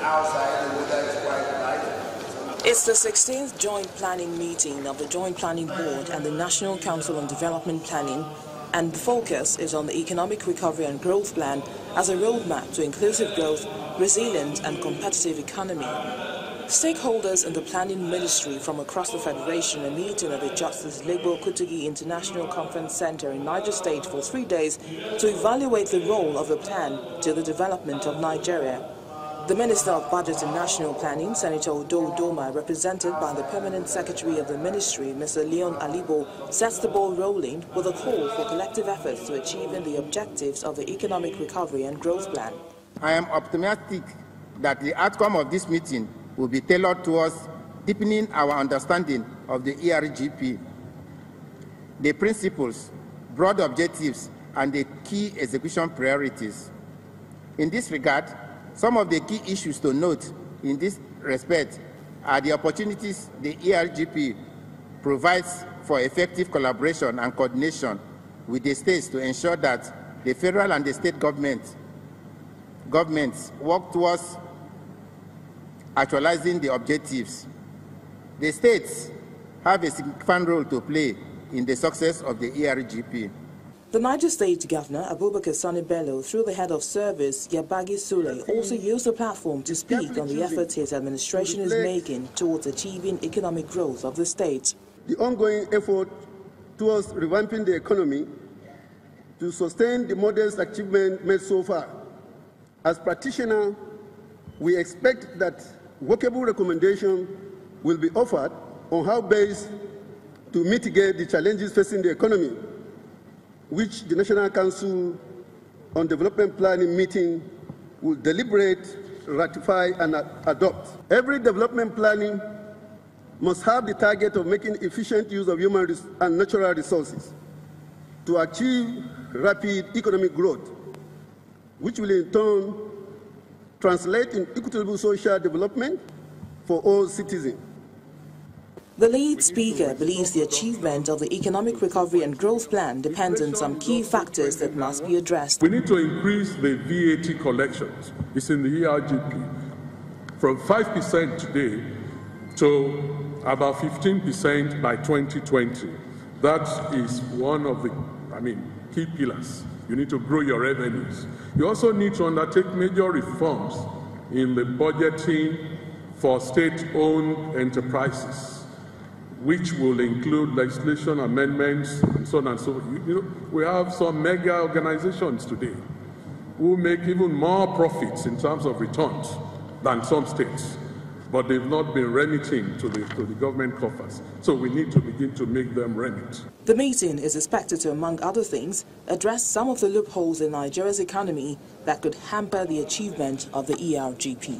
outside, the weather is quite light. It's the 16th joint planning meeting of the Joint Planning Board and the National Council on Development Planning, and the focus is on the Economic Recovery and Growth Plan as a roadmap to inclusive growth, resilient and competitive economy. Stakeholders in the planning ministry from across the Federation are meeting at the Justice Legbo Kutugi International Conference Center in Niger State for 3 days to evaluate the role of the plan to the development of Nigeria. The Minister of Budget and National Planning, Senator Odo Udoma, represented by the Permanent Secretary of the Ministry, Mr. Leon Alibo, sets the ball rolling with a call for collective efforts to achieving the objectives of the Economic Recovery and Growth Plan. I am optimistic that the outcome of this meeting will be tailored towards deepening our understanding of the ERGP, the principles, broad objectives, and the key execution priorities. In this regard, some of the key issues to note in this respect are the opportunities the ERGP provides for effective collaboration and coordination with the states to ensure that the federal and the state governments work towards actualizing the objectives. The states have a significant role to play in the success of the ERGP. The Niger State Governor, Abubakar Sani Bello, through the head of service, Yabagi Sule, also used the platform to speak on the efforts his administration is making towards achieving economic growth of the state. The ongoing effort towards revamping the economy to sustain the modest achievement made so far. As practitioners, we expect that workable recommendations will be offered on how best to mitigate the challenges facing the economy, which the National Council on Development Planning meeting will deliberate, ratify, and adopt. Every development planning must have the target of making efficient use of human and natural resources to achieve rapid economic growth, which will in turn translate in equitable social development for all citizens. The lead speaker believes the achievement of the Economic Recovery and Growth Plan depends on some key factors that must be addressed. We need to increase the VAT collections. It's in the ERGP from 5% today to about 15% by 2020. That is one of the, key pillars. You need to grow your revenues. You also need to undertake major reforms in the budgeting for state-owned enterprises, which will include legislation amendments and so on and so forth. We have some mega organizations today who make even more profits in terms of returns than some states, but they've not been remitting to the government coffers. So we need to begin to make them remit. The meeting is expected to, among other things, address some of the loopholes in Nigeria's economy that could hamper the achievement of the ERGP.